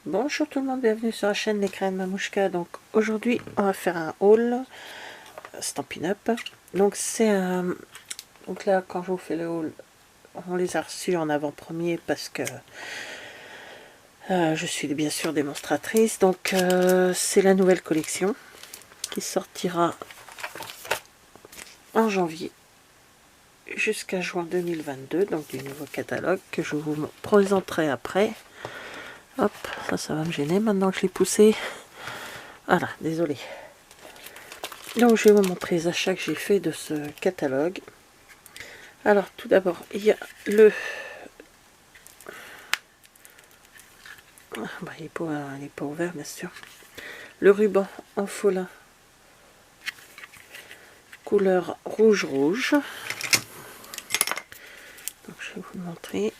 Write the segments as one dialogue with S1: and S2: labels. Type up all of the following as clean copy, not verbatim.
S1: Bonjour tout le monde, bienvenue sur la chaîne Les Crayons de Mamouchka. Donc aujourd'hui on va faire un haul Stampin' Up. Donc c'est donc là quand je vous fais le haul, on les a reçus en avant-première parce que je suis bien sûr démonstratrice. Donc c'est la nouvelle collection qui sortira en janvier jusqu'à juin 2022, donc du nouveau catalogue que je vous présenterai après. Hop, ça va me gêner maintenant que je l'ai poussé. Voilà, désolé. Donc je vais vous montrer les achats que j'ai fait de ce catalogue. Alors tout d'abord, il y a le... il n'est pas ouvert bien sûr. Le ruban en foulin couleur rouge. Donc je vais vous le montrer.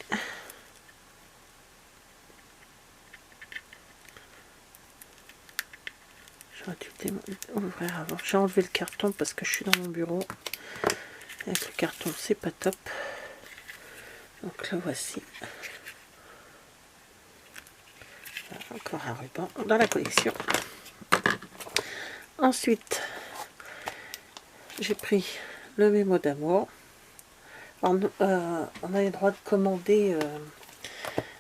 S1: J'aurais dû ouvrir avant. J'ai enlevé le carton parce que je suis dans mon bureau. Avec le carton, c'est pas top. Donc là voici. Voilà, encore un ruban dans la collection. Ensuite, j'ai pris le mémo d'amour. On a le droit de commander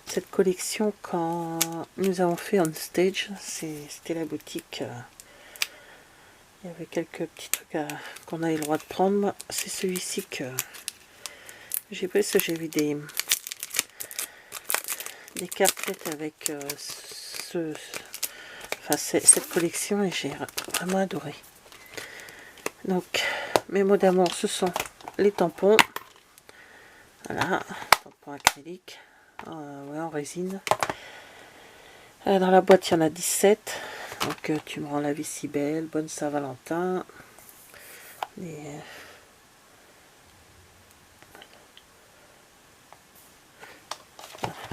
S1: cette collection quand nous avons fait On Stage. C'était la boutique. Il y avait quelques petits trucs qu'on a eu le droit de prendre. C'est celui-ci que j'ai pris, parce que j'ai vu des carpettes avec cette collection et j'ai vraiment adoré. Donc mes mots d'amour, ce sont les tampons. Voilà, tampons acryliques en résine. Dans la boîte il y en a 17. Donc tu me rends la vie si belle, bonne Saint-Valentin.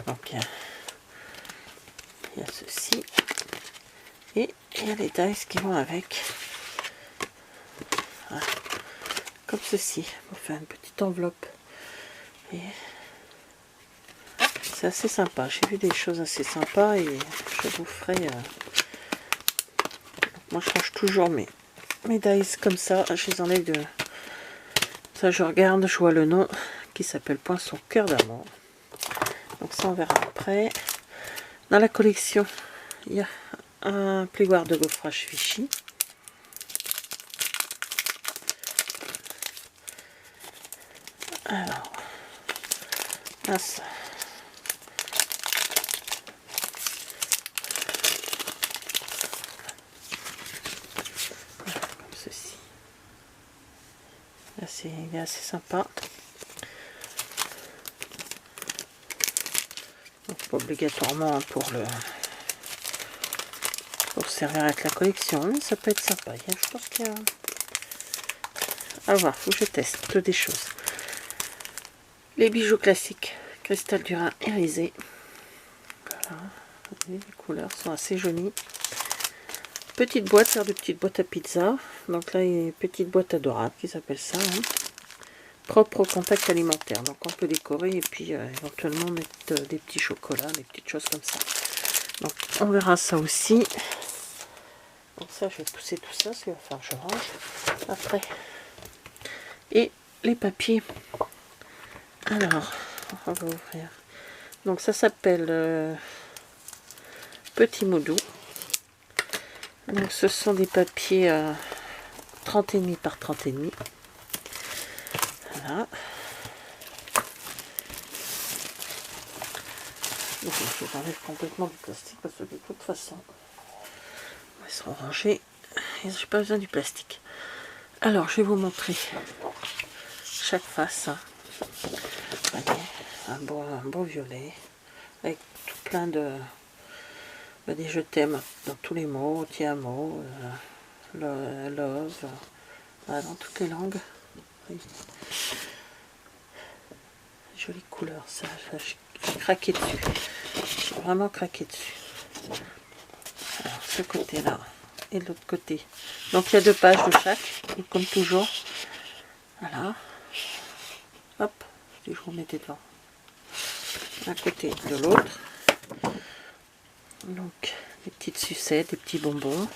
S1: Donc il y a ceci et il y a les dice qui vont avec. Voilà. Comme ceci, pour faire une petite enveloppe. Et c'est assez sympa. J'ai vu des choses assez sympas et je vous ferai. Moi, je range toujours mes dice comme ça. Je les enlève de. Ça, je regarde, je vois le nom qui s'appelle Poinçon Cœur d'amour. Donc, ça, on verra après. Dans la collection, il y a un plioir de gaufrage Vichy. Alors, là, ça. Comme ceci. Là, il est assez sympa. Donc, pas obligatoirement pour servir avec la collection, mais ça peut être sympa. Je pense qu'il y a à voir, faut que je teste des choses. Les bijoux classiques, cristal du Rhin irisé. Voilà. Les couleurs sont assez jolies. Petite boîte, faire de petites boîtes à pizza. Donc là, il y a une petite boîte adorable qui s'appelle ça. Propre au contact alimentaire. Donc on peut décorer et puis éventuellement mettre des petits chocolats, des petites choses comme ça. Donc on verra ça aussi. Donc ça, je vais pousser tout ça, ce qu'il va falloir que je range après. Et les papiers. Alors, on va ouvrir. Donc ça s'appelle Petit Moudou. Donc ce sont des papiers 30,5 par 30,5. Voilà. Donc je vais enlever complètement du plastique parce que de toute façon, ils seront rangés. Et j'ai pas besoin du plastique. Alors je vais vous montrer chaque face. Voyez, un bon violet avec tout plein de des je t'aime dans tous les mots, ti amo, love, voilà, dans toutes les langues. Oui. Jolie couleur, ça, j'ai craqué dessus. J'ai vraiment craqué dessus. Alors ce côté là et de l'autre côté. Donc il y a 2 pages de chaque, comme toujours. Voilà. Hop, je vous mettais devant. Un côté de l'autre. Donc, des petites sucettes, des petits bonbons.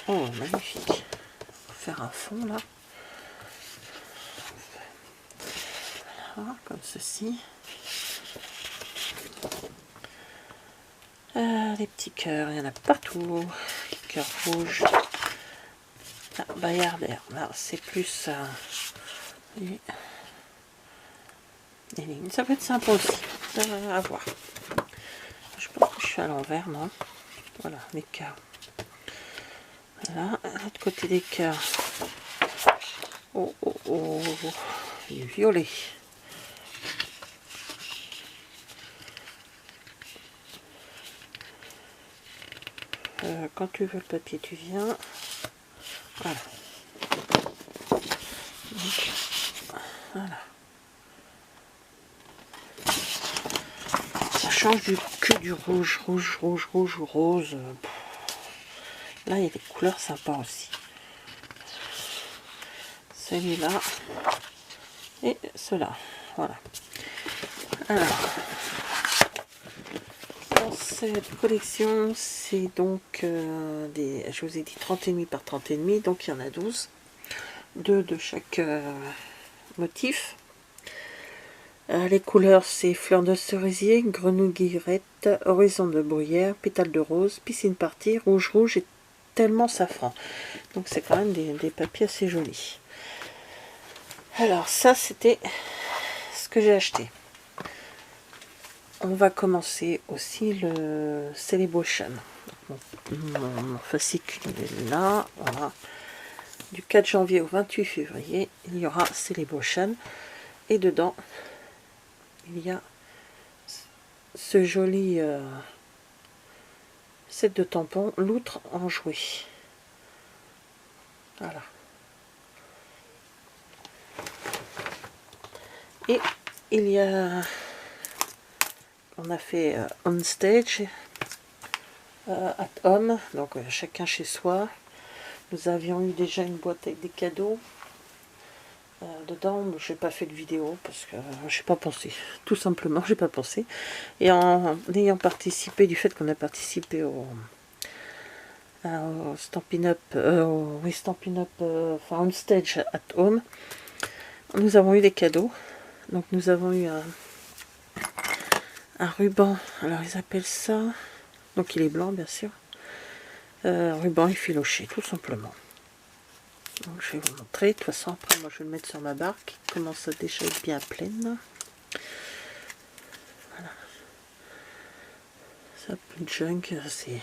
S1: Oh, magnifique. On va faire un fond là. Voilà, comme ceci. Les petits cœurs, il y en a partout. Cœur rouge. Ah, Bayardère, là c'est plus les lignes. Ça peut être sympa aussi. À voir. Je pense que je suis à l'envers, non? Voilà, les cœurs. Voilà, à l'autre côté des cœurs. Oh, oh, oh, du violet. Quand tu veux le papier, tu viens. Voilà. Donc, voilà. Ça change que du rouge, rouge, rouge, rouge ou rose. Là, il y a des couleurs sympas aussi. Celui-là et ceux-là. Voilà. Alors, dans cette collection, c'est donc des, je vous ai dit 30,5 par 30,5, donc il y en a 12. 2 de chaque motif. Les couleurs, c'est fleur de cerisier, grenouille guillerette, horizon de bruyère, pétale de rose, piscine partie, rouge rouge et tellement safran. Donc c'est quand même des papiers assez jolis. Alors ça, c'était ce que j'ai acheté. On va commencer aussi le Celebration. Mon fascicule est là. Voilà. Du 4 janvier au 28 février, il y aura Celebration. Et dedans, il y a ce joli set de tampons, loutre enjouée. Voilà. Et il y a, on a fait on stage, at home, donc chacun chez soi. Nous avions eu déjà une boîte avec des cadeaux. Dedans, je n'ai pas fait de vidéo parce que je n'ai pas pensé. Tout simplement, j'ai pas pensé. Et en ayant participé, du fait qu'on a participé au Stampin' Up, oui, Stampin' Up, enfin on stage at home, nous avons eu des cadeaux. Donc nous avons eu un ruban, alors ils appellent ça, donc il est blanc bien sûr, ruban effiloché tout simplement. Donc je vais vous montrer, de toute façon après moi je vais le mettre sur ma barque, qui commence à déjà être bien pleine. Voilà. Ça peut junk, c'est,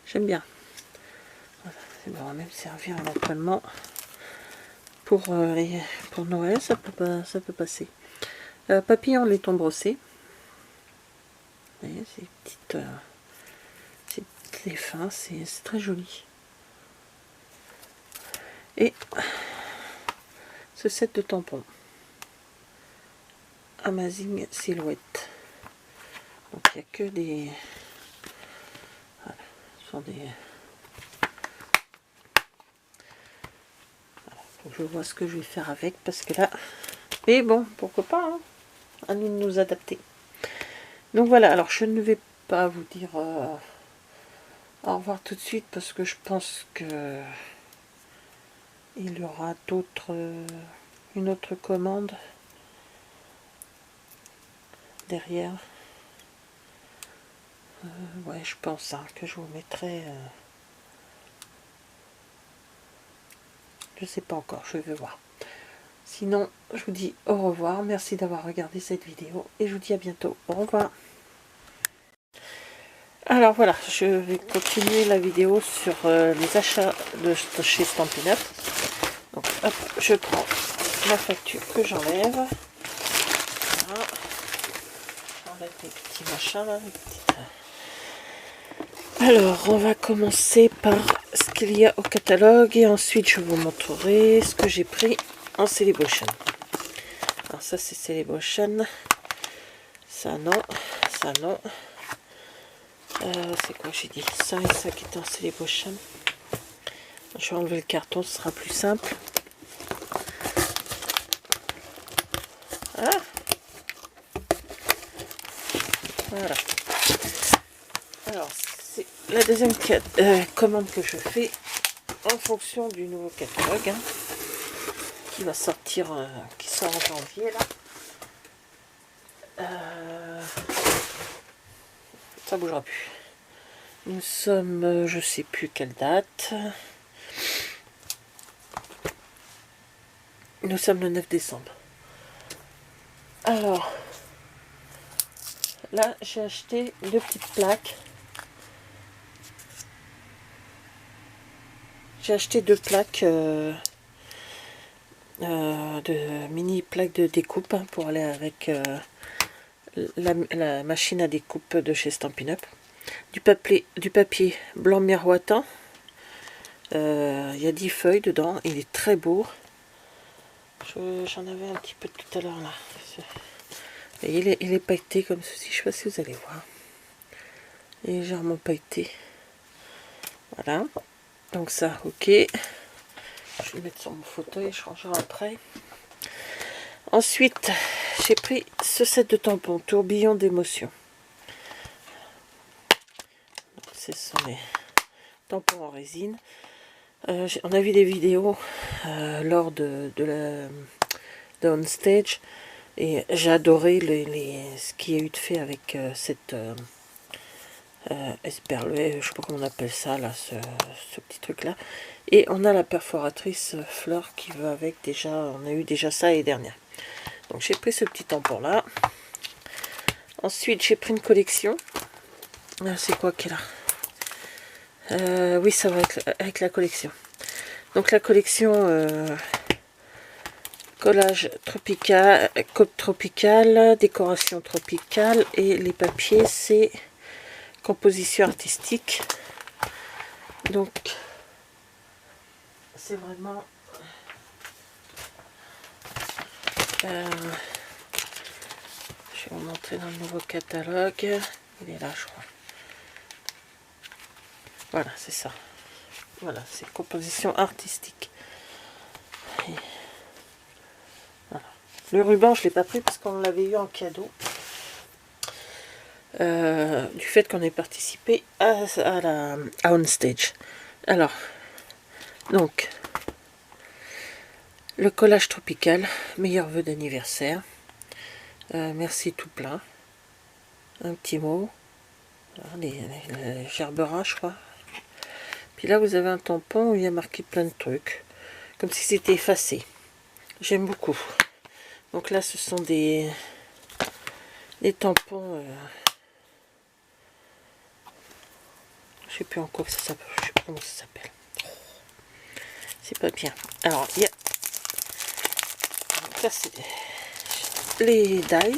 S1: j'aime bien. Voilà. Ça va même servir éventuellement pour, pour Noël, ça peut passer. Papillon laiton brossé. Vous voyez, ces petites les fins, c'est très joli. Et ce set de tampons Amazing Silhouette. Donc il n'y a que des, voilà, ce sont des, voilà, faut que je vois ce que je vais faire avec parce que là, mais bon, pourquoi pas, hein, à nous de nous adapter. Donc voilà, alors je ne vais pas vous dire au revoir tout de suite parce que je pense que il y aura d'autres, une autre commande derrière. Ouais, je pense hein, que je vous mettrai. Je sais pas encore, je vais voir. Sinon, je vous dis au revoir. Merci d'avoir regardé cette vidéo et je vous dis à bientôt. Au revoir. Alors voilà, je vais continuer la vidéo sur les achats de chez Stampin' Up. Donc hop, je prends la facture que j'enlève. Voilà. J'enlève les petits machins là. Les petites... Alors, on va commencer par ce qu'il y a au catalogue et ensuite je vous montrerai ce que j'ai pris en Celebration. Alors ça c'est Celebration. Ça non, ça non. C'est quoi j'ai dit? Ça et ça qui est en Celebration. Je vais enlever le carton, ce sera plus simple. Ah voilà. Alors, c'est la deuxième commande que je fais en fonction du nouveau catalogue hein, qui va sortir, qui sort en janvier là. Ça bougera plus. Nous sommes, je sais plus quelle date. Nous sommes le 9 décembre. Alors, là, j'ai acheté 2 petites plaques. J'ai acheté 2 plaques de mini plaques de découpe hein, pour aller avec la machine à découpe de chez Stampin' Up. Du papier blanc miroitant. Il y a 10 feuilles dedans. Il est très beau. J'en avais un petit peu tout à l'heure là. Et il est pailleté comme ceci. Je sais pas si vous allez voir. Il est légèrement pailleté. Voilà. Donc ça, ok. Je vais le mettre sur mon fauteuil. Je rangerai après. Ensuite, j'ai pris ce set de tampons. Tourbillon d'émotion. Ce sont les tampons en résine. On a vu des vidéos lors de On Stage et j'ai adoré ce qu'il y a eu de fait avec cette esperluet, je sais pas comment on appelle ça là, ce petit truc là. Et on a la perforatrice fleur qui va avec déjà, on a eu déjà ça l'année dernière. Donc j'ai pris ce petit tampon là. Ensuite j'ai pris une collection. C'est quoi qu'elle a? Oui, ça va avec la collection. Donc la collection collage tropical, coupe tropicale, décoration tropicale et les papiers c'est composition artistique. Donc c'est vraiment je vais vous montrer dans le nouveau catalogue. Il est là je crois. Voilà, c'est ça. Voilà, c'est composition artistique. Et voilà. Le ruban, je ne l'ai pas pris parce qu'on l'avait eu en cadeau. Du fait qu'on ait participé à On Stage. Alors, donc, le collage tropical, meilleurs vœux d'anniversaire. Merci tout plein. Un petit mot. Les Gerbera, je crois. Puis là, vous avez un tampon où il y a marqué plein de trucs. Comme si c'était effacé. J'aime beaucoup. Donc là, ce sont des tampons. Je sais plus encore ça s'appelle. Je sais pas comment ça s'appelle. C'est pas bien. Alors, il y a. Donc là, c'est les dies. Donc,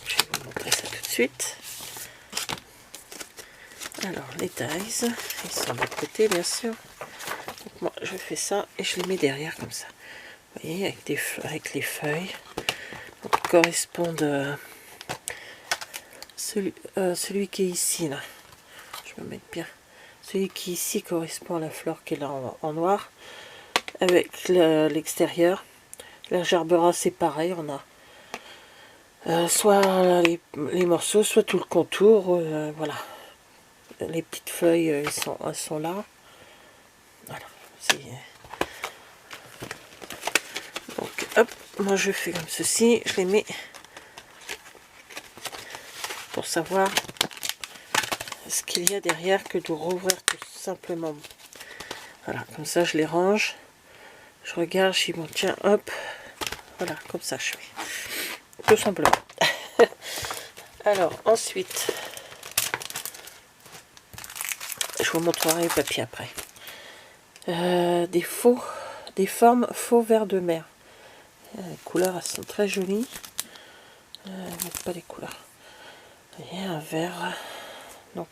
S1: je vais vous montrer ça tout de suite. Alors, les dies, ils sont de l'autre côté, bien sûr. Donc, moi, je fais ça et je les mets derrière comme ça. Vous voyez, avec les feuilles. Donc, ils correspondent. Celui qui est ici, là. Je vais me mettre bien. Celui qui ici correspond à la fleur qui est là en noir. Avec l'extérieur. La Gerbera, c'est pareil. On a soit les morceaux, soit tout le contour. Voilà. Les petites feuilles, elles sont là. Voilà. Donc, hop, moi je fais comme ceci. Je les mets pour savoir ce qu'il y a derrière que de rouvrir tout simplement. Voilà, comme ça je les range. Je regarde, je dis bon tiens, hop. Voilà, comme ça je fais. Tout simplement. Alors, ensuite, je vous montrerai le papier après. Des formes faux vert de mer. Les couleurs, elles sont très jolies. Pas les couleurs. Il y a un vert. Donc,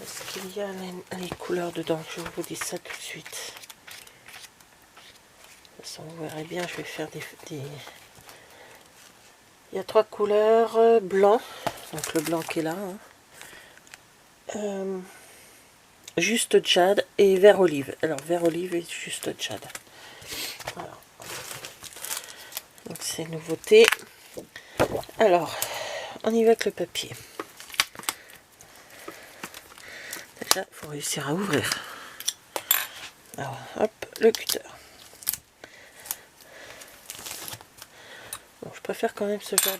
S1: est-ce qu'il y a les couleurs dedans? Je vous dis ça tout de suite. De toute façon, vous verrez bien, je vais faire des... Il y a 3 couleurs. Blanc. Donc le blanc qui est là. Hein. Juste jade et vert olive. Alors vert olive et juste jade. Voilà. Donc c'est une nouveauté. Alors on y va avec le papier. Déjà, il faut réussir à ouvrir. Alors, hop, le cutter. Bon, je préfère quand même ce genre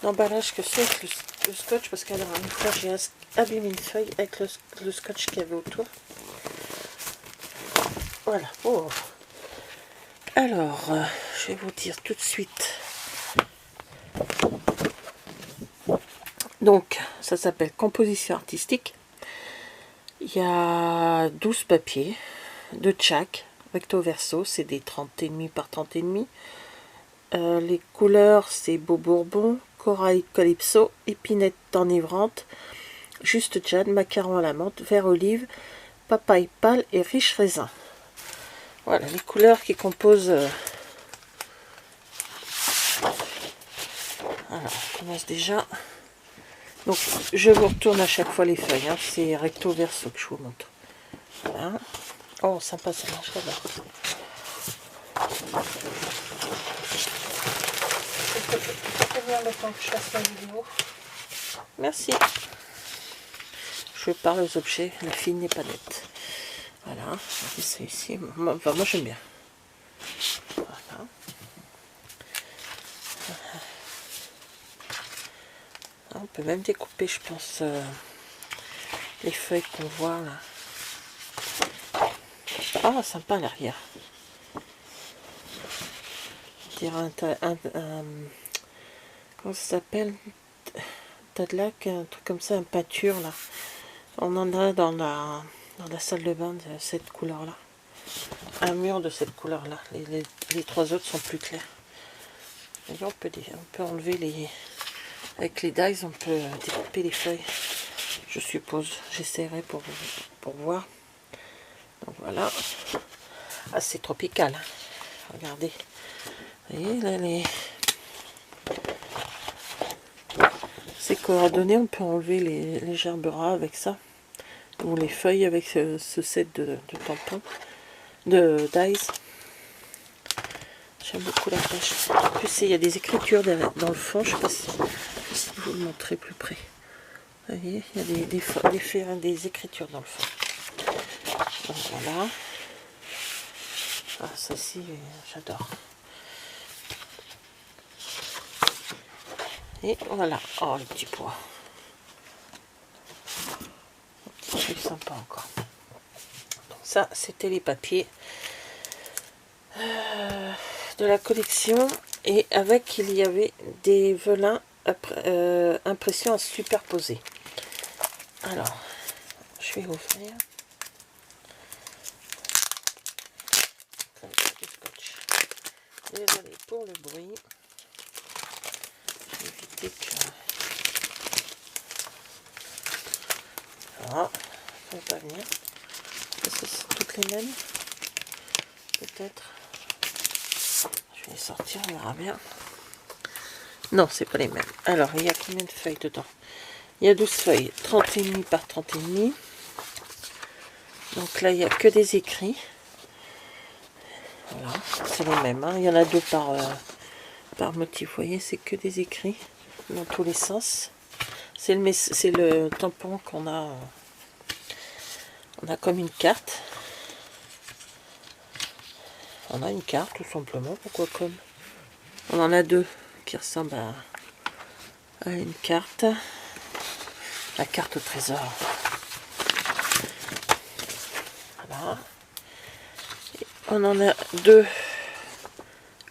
S1: d'emballage que c'est avec le scotch, parce qu'alors une fois j'ai abîmé une feuille avec le scotch qu'il y avait autour. Voilà. Oh. Alors, je vais vous dire tout de suite. Donc, ça s'appelle composition artistique. Il y a 12 papiers de chaque, recto verso, c'est des 30,5 par 30,5. Les couleurs, c'est Beau Bourbon, Corail Calypso, Épinette enivrante, Juste Jade, Macaron à la menthe, Vert olive, Papaye pâle et Riche raisin. Voilà les couleurs qui composent. Alors, je commence déjà. Donc, je vous retourne à chaque fois les feuilles. Hein. C'est recto verso que je vous montre. Voilà. Oh, sympa, ça marche là-bas. Le temps que je fasse la vidéo. Merci. Je parle aux objets, la fille n'est pas nette. Voilà, c'est ici. Enfin, moi j'aime bien. Voilà. On peut même découper, je pense, les feuilles qu'on voit là. Ah, sympa l'arrière. On dirait comment ça s'appelle? Tadlac, un truc comme ça, une peinture là. On en a dans la salle de bain de cette couleur là. Un mur de cette couleur là. Les trois autres sont plus clairs. Et on peut enlever les. Avec les dies, on peut découper les feuilles. Je suppose. J'essaierai pour voir. Donc voilà. Ah, c'est tropical. Regardez. Vous voyez là ces coordonnées, on peut enlever les gerbera avec ça. Ou les feuilles avec ce set de tampons. De dies. J'aime beaucoup la pêche. En plus, il y a des écritures dans le fond. Je ne sais pas si je vous le montrer plus près. Vous voyez, il y a des écritures dans le fond. Donc voilà. Ah, ça ci, j'adore. Et voilà. Oh, le petit pois. C'est sympa encore. Donc ça, c'était les papiers de la collection. Et avec, il y avait des velins impression à superposer. Alors, je vais ouvrir. Désolé pour le bruit. Je vais éviter que. Voilà, ça ne va pas venir. Est-ce que c'est toutes les mêmes? Peut-être. Je vais les sortir, on verra bien. Non, c'est pas les mêmes. Alors, il y a combien de feuilles dedans? Il y a 12 feuilles, 30,5 par 30,5. Donc là, il n'y a que des écrits. Voilà, c'est les mêmes. Hein. Il y en a deux par motif. Vous voyez, c'est que des écrits dans tous les sens. C'est le tampon qu'on a. On a comme une carte. On a une carte, tout simplement. Pourquoi comme? On en a deux qui ressemblent à une carte. La carte au trésor. Voilà. Et on en a deux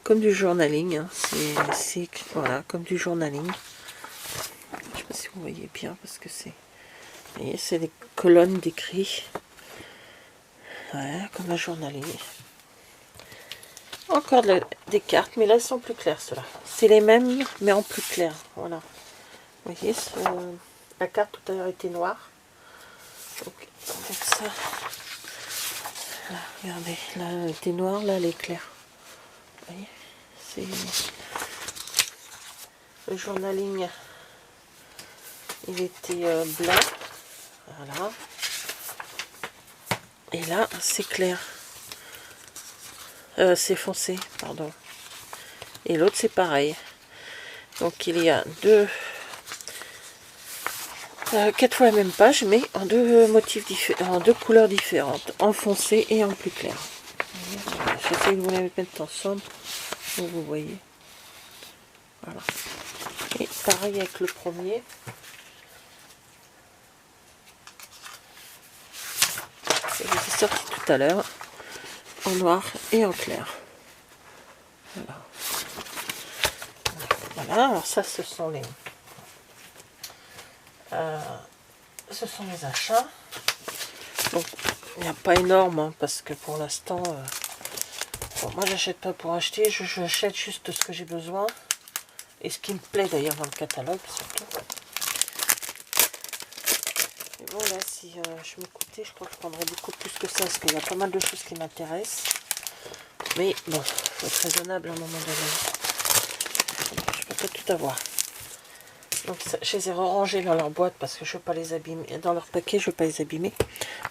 S1: comme du journaling. Hein. C'est voilà, comme du journaling. Je sais pas si vous voyez bien parce que c'est. Vous voyez, c'est des colonnes d'écrits. Ouais, comme un journaling. Encore des cartes, mais là elles sont plus claires ceux-là. C'est les mêmes, mais en plus clair. Voilà. Vous voyez, la carte tout à l'heure était noire. Donc avec ça. Là, regardez, là elle était noire, là elle est claire. Vous voyez, c'est le journaling. Il était blanc. Voilà. Et là, c'est clair. C'est foncé, pardon. Et l'autre, c'est pareil. Donc, il y a deux 4 fois la même page, mais en deux motifs différents, en deux couleurs différentes, en foncé et en plus clair. J'essaie de vous les mettre ensemble, donc vous voyez. Voilà. Et pareil avec le premier. Je les ai sortis tout à l'heure, en noir et en clair. Voilà. Voilà, alors ça ce sont les achats. Donc il n'y a pas énorme hein, parce que pour l'instant bon, moi j'achète pas pour acheter, j'achète juste ce que j'ai besoin et ce qui me plaît d'ailleurs dans le catalogue surtout. Et bon là si je m'écoutais, je crois que je prendrais beaucoup plus que ça parce qu'il y a pas mal de choses qui m'intéressent. Mais bon, faut être raisonnable à un moment donné. Je peux pas tout avoir. Donc je les ai rangés dans leur boîte parce que je ne veux pas les abîmer. Dans leur paquet, je ne veux pas les abîmer.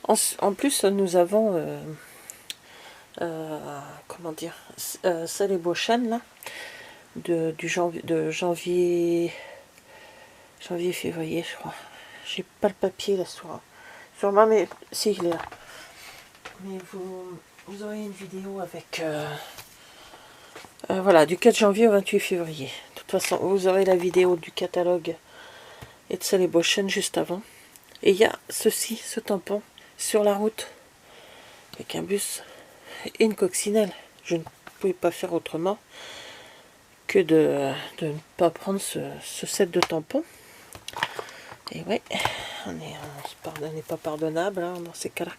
S1: En plus, nous avons comment dire, Celebration là, de janvier, février, je crois. J'ai pas le papier là sûrement, mais si il est là. Mais vous aurez une vidéo avec voilà, du 4 janvier au 28 février. De toute façon, vous aurez la vidéo du catalogue et de Celebration juste avant. Et il y a ce tampon sur la route avec un bus et une coccinelle. Je ne pouvais pas faire autrement que de ne pas prendre ce set de tampons. Et ouais, on n'est pas pardonnable hein, dans ces cas-là.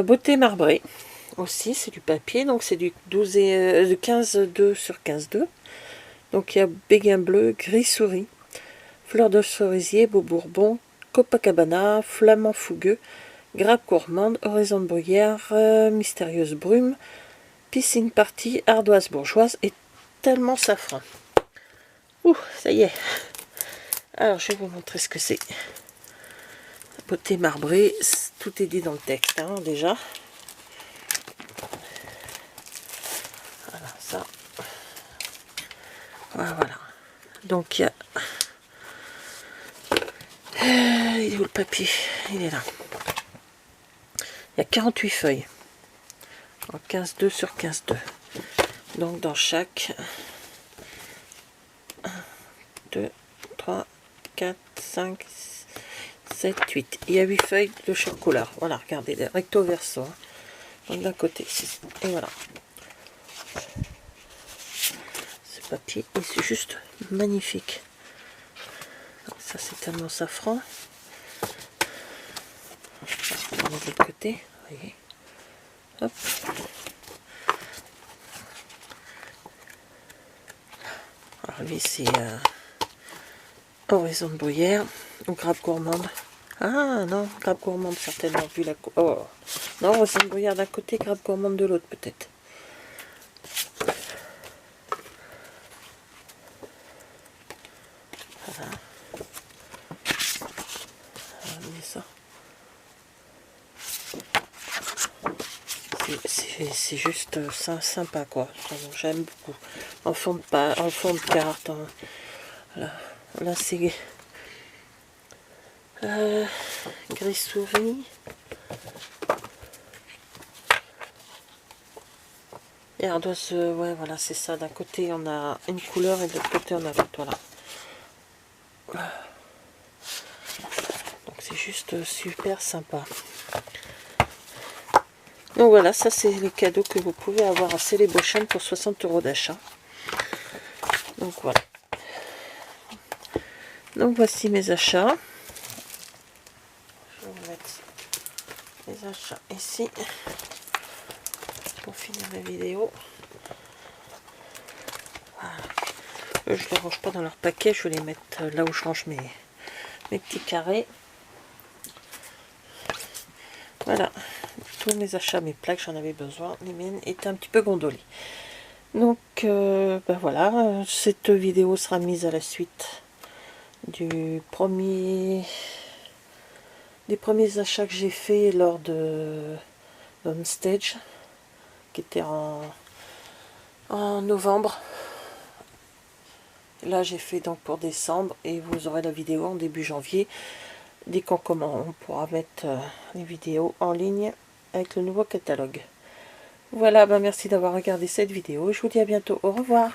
S1: Beauté marbrée aussi, c'est du papier, donc c'est du 15,2 sur 15,2. Donc il y a béguin bleu, gris souris, fleur de cerisier, beau bourbon, Copacabana, flamand fougueux, grappe gourmande, oraison de bruyère, mystérieuse brume, piscine party, ardoise bourgeoise et tellement safran. Ouh, ça y est. Alors je vais vous montrer ce que c'est. Beauté marbrée, tout est dit dans le texte hein, déjà. Voilà ça. Voilà. Donc il y a il est où le papier? Il est là. Il y a 48 feuilles. En 15,2 sur 15,2. Donc dans chaque 1, 2, 3, 4, 5, 7, 8. Il y a 8 feuilles de chaque couleur. Voilà, regardez, recto verso. Hein. Donc d'un côté, et voilà. Ce papier, et c'est juste magnifique. Ça c'est tellement safran. De l'autre côté, voyez. Hop. Alors lui c'est oraison de bruyère ou grappe gourmande. Ah non, grappe gourmande certainement vu la oh non, oraison de bruyère d'un côté, grappe gourmande de l'autre peut-être. Voilà. Ça. C'est juste ça, sympa quoi. J'aime beaucoup. En fond de carte. Hein. Voilà. Là c'est gris souris. Et ardoise, ouais voilà c'est ça. D'un côté on a une couleur et de l'autre côté on a l'autre. Voilà. Donc c'est juste super sympa. Donc voilà, ça c'est les cadeaux que vous pouvez avoir à Celebration pour 60 € d'achat. Donc voilà. Donc voici mes achats. Je vais vous mettre les achats ici pour finir la vidéo. Voilà. Je ne les range pas dans leur paquet, je vais les mettre là où je range mes petits carrés. Voilà. Tous mes achats, mes plaques, j'en avais besoin. Les miennes étaient un petit peu gondolées. Donc, ben voilà, cette vidéo sera mise à la suite des premiers achats que j'ai fait lors de Homestage, qui était en novembre. Là, j'ai fait donc pour décembre et vous aurez la vidéo en début janvier dès qu'on commence, on pourra mettre les vidéos en ligne avec le nouveau catalogue. Voilà, ben merci d'avoir regardé cette vidéo. Je vous dis à bientôt. Au revoir.